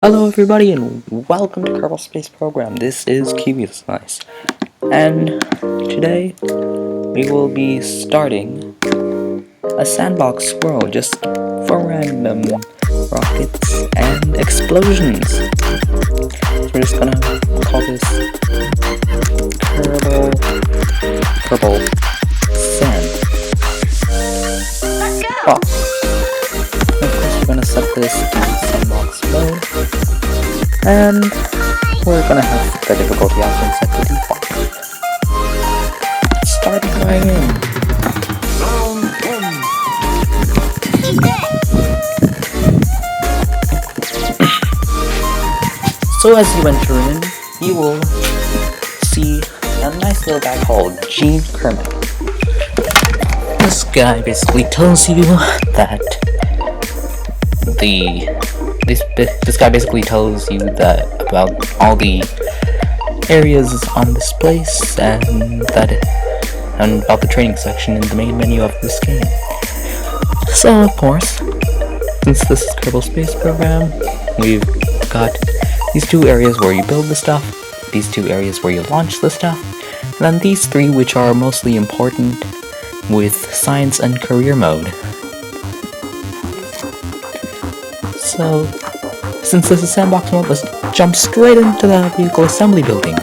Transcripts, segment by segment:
Hello everybody and welcome to Kerbal Space Program. This is Kiwislice. And today we will be starting a sandbox world just for random rockets and explosions. So we're just gonna call this Kerbal Sand. Box. Of course we're gonna set this to sandbox mode. And we're gonna have the difficulty option set to default. Starting right in. So as you enter in, you will see a nice little guy called Gene Kermit. This guy basically tells you that this guy basically tells you that about all the areas on this place and about the training section in the main menu of this game. So of course, since this is Kerbal Space Program, we've got these two areas where you build the stuff, these two areas where you launch the stuff, and then these three which are mostly important with science and career mode. So, since this is sandbox mode, let's jump straight into the vehicle assembly building.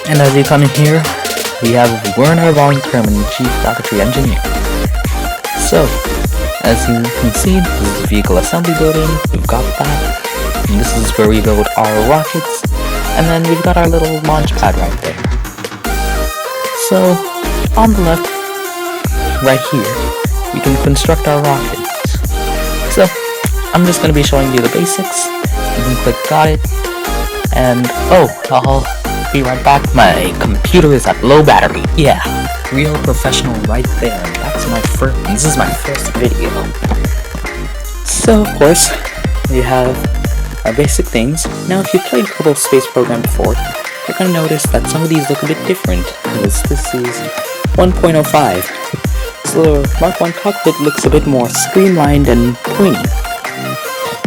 And as you come in here, we have Werner von Kerman, Chief Rocketry Engineer. So, as you can see, this is the vehicle assembly building, we've got that, and this is where we build our rockets, and then we've got our little launch pad right there. So, on the left, right here, we can construct our rockets. So, I'm just going to be showing you the basics. You can click got it, and oh, I'll be right back. My computer is at low battery. Yeah, real professional right there. This is my first video. So, of course, we have our basic things. Now, if you played Kerbal Space Program before, you're going to notice that some of these look a bit different, because this is 1.05. So the Mark 1 cockpit looks a bit more streamlined and pointy.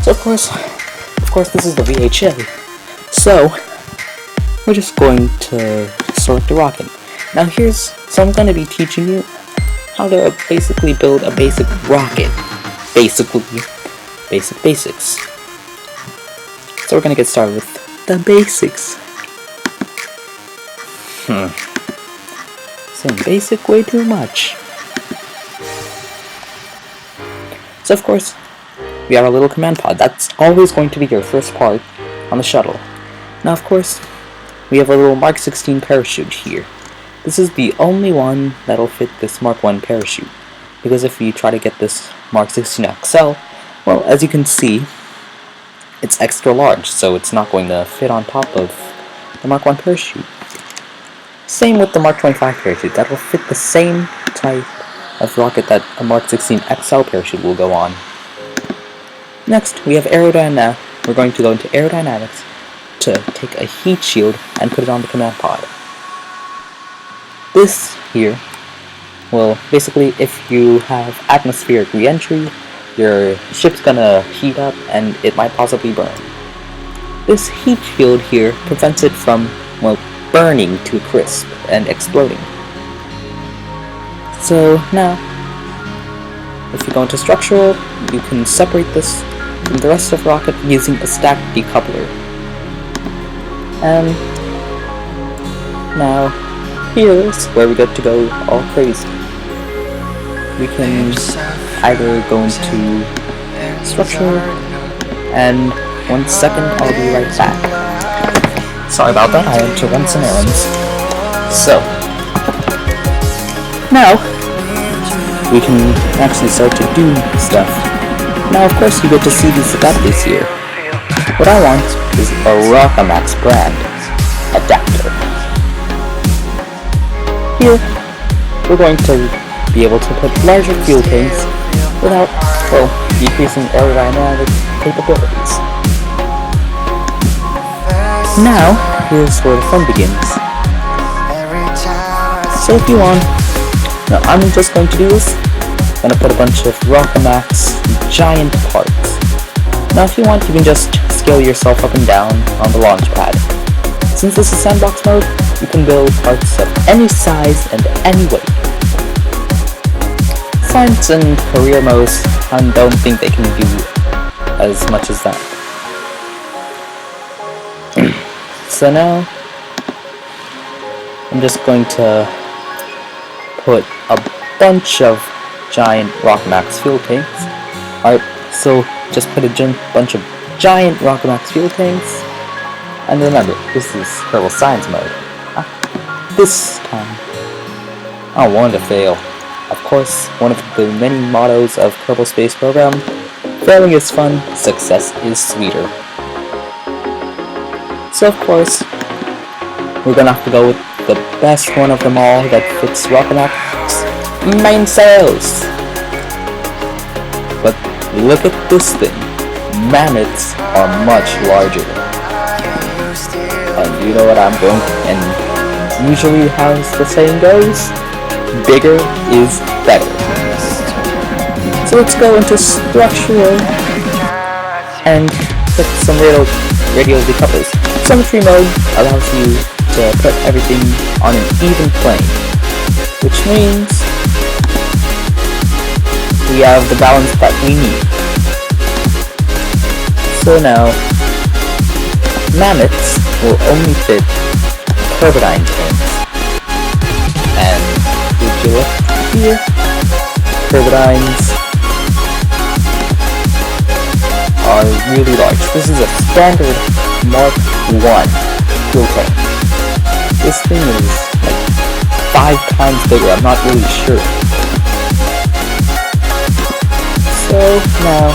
So of course this is the VHA. So we're just going to select a rocket. Now I'm going to be teaching you how to basically build a basic rocket. Basically, basics. So we're going to get started with the basics. Saying basic way too much. So of course, we have our little command pod. That's always going to be your first part on the shuttle. Now of course, we have a little Mark 16 parachute here. This is the only one that'll fit this Mark 1 parachute. Because if you try to get this Mark 16 XL, well, as you can see, it's extra large, so it's not going to fit on top of the Mark 1 parachute. Same with the Mark 25 parachute. That will fit the same type of rocket that a Mark 16 XL parachute will go on. Next, we have aerodynamics. We're going to go into aerodynamics to take a heat shield and put it on the command pod. This here will basically, if you have atmospheric re-entry, your ship's gonna heat up and it might possibly burn. This heat shield here prevents it from, well, burning to a crisp and exploding. So now, if you go into structural, you can separate this from the rest of the rocket using a stacked decoupler. And now, here's where we get to go all crazy. We can either go into structure, and 1 second, I'll be right back. Sorry about that, I had to run some errands. So, now, we can actually start to do stuff. Now, of course, you get to see these adapters here. What I want is a Rockamax brand adapter. Here, we're going to be able to put larger fuel tanks without, well, decreasing aerodynamic capabilities. Now, here's where the fun begins. So if you want, now I'm just going to do this gonna put a bunch of Rockamax giant parts. Now if you want, you can just scale yourself up and down on the launch pad. Since this is Sandbox mode, you can build parts of any size and any weight. Science and career modes, I don't think they can do as much as that. So now, I'm just going to put a bunch of giant Rockamax fuel tanks. Alright, so just put a bunch of giant Rockamax fuel tanks. And remember, this is Kerbal Science mode. This time, I don't want to fail. Of course, one of the many mottos of Kerbal Space Program, failing is fun, success is sweeter. So of course, we're gonna have to go with the best one of them all that fits Rockamax mainsails. But look at this thing. Mammoths are much larger. And you know what I'm going, and usually how the saying goes, bigger is better. So let's go into structural and put some radio decouplers. Symmetry mode allows you to put everything on an even plane, which means we have the balance that we need. So now, mammoths will only fit turbine tanks. And would you look here? Turbines are really large. This is a standard Mark 1 fuel tank. This thing is like 5 times bigger, I'm not really sure. So now,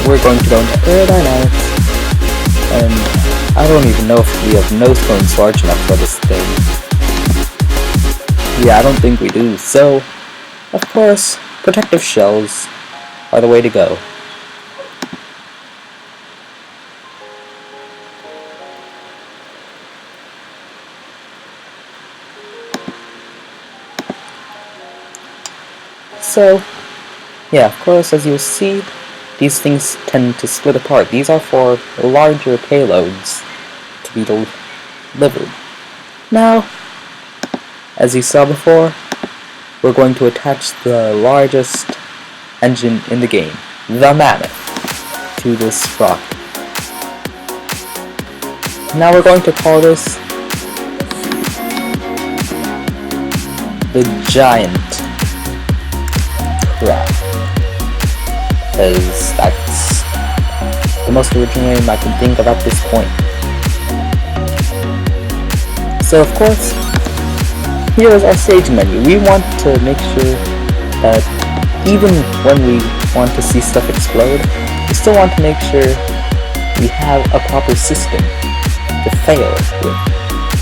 we're going to go into aerodynamics, and I don't even know if we have nose cones large enough for this thing. Yeah, I don't think we do, so of course, protective shells are the way to go. So, yeah, of course, as you'll see, these things tend to split apart. These are for larger payloads to be delivered. Now, as you saw before, we're going to attach the largest engine in the game, the Mammoth, to this rocket. Now we're going to call this the Giant Crab, because that's the most original name I can think of at this point. So of course, here is our stage menu. We want to make sure that even when we want to see stuff explode, we still want to make sure we have a proper system to fail with.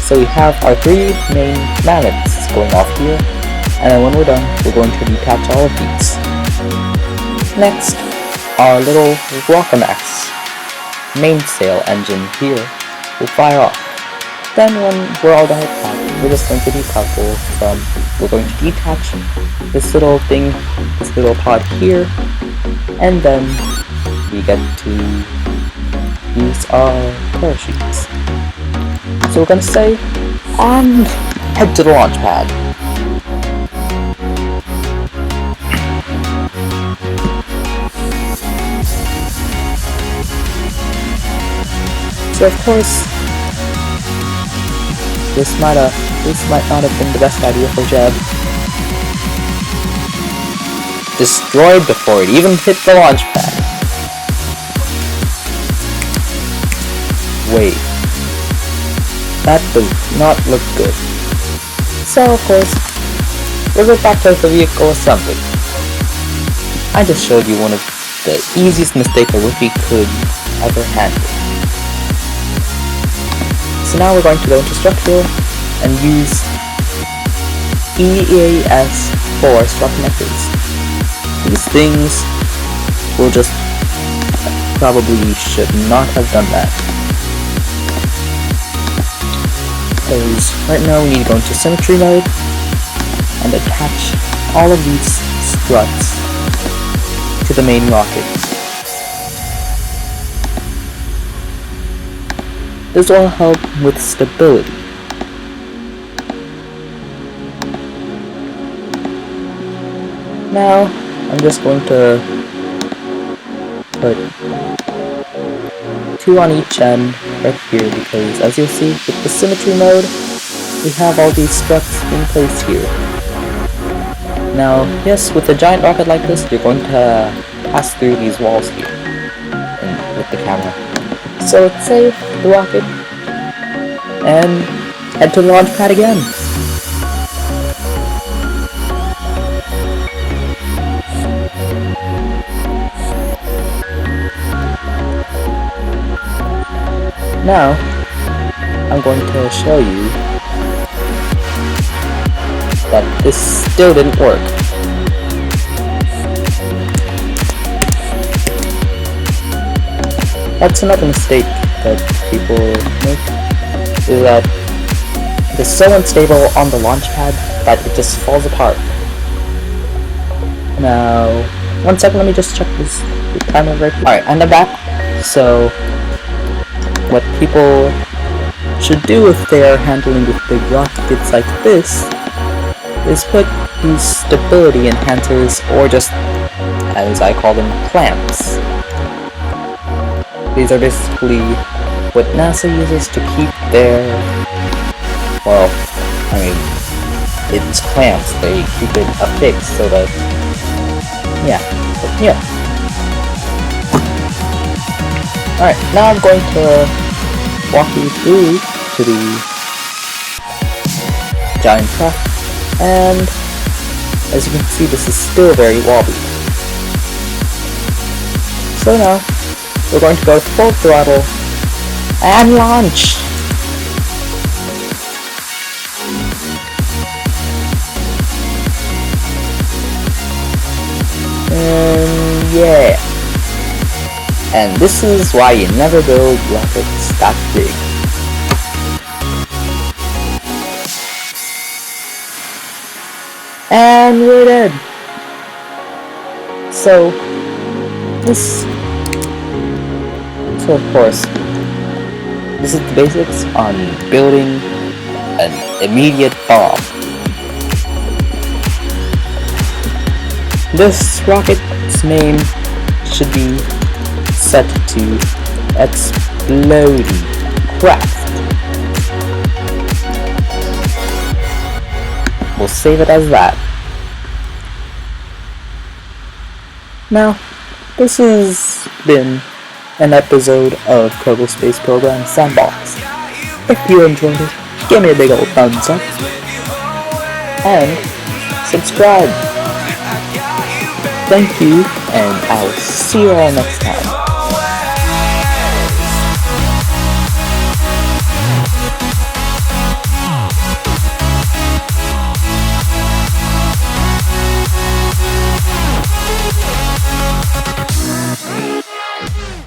So we have our 3 main mammoths going off here, and then when we're done, we're going to detach all of these. Next, our little Rockamax mainsail engine here will fire off. Then when we're all done with that, we're just going to decouple we're going to detach this little thing, this little pod here, and then we get to use our parachutes. So we're going to say, and head to the launch pad. So of course, this might not have been the best idea for Jeb. Destroyed before it even hit the launch pad. Wait. That does not look good. So of course, we'll go back to the vehicle assembly. I just showed you one of the easiest mistakes a rookie could ever handle. So now we're going to go into structural and use EAS for strut connectors. These things will just probably should not have done that. Because right now we need to go into symmetry mode and attach all of these struts to the main rocket. This will help with stability. Now, I'm just going to put 2 on each end right here, because as you'll see with the symmetry mode, we have all these struts in place here. Now, yes, with a giant rocket like this, you're going to pass through these walls here with the camera. So let's save the rocket and head to the launch pad again. Now, I'm going to show you that this still didn't work. That's another mistake that people make, is that it is so unstable on the launch pad that it just falls apart. Now, 1 second, let me just check this timer right here. Alright, and I'm back. So, what people should do if they are handling with big rockets like this is put these stability enhancers, or just, as I call them, clamps. These are basically what NASA uses to keep their, well, I mean, it's clamps. They keep it affixed so that, yeah. Alright, now I'm going to walk you through to the giant truck, and as you can see, this is still very wobbly. So now, we're going to go full throttle and launch! And yeah. And this is why you never build rockets that big. And we're dead. So of course, this is the basics on building an immediate bomb. This rocket's name should be set to Exploding Craft. We'll save it as that. Now, this has been an episode of Kerbal Space Program Sandbox. If you enjoyed it, give me a big old thumbs up and subscribe. Thank you, and I'll see you all next time.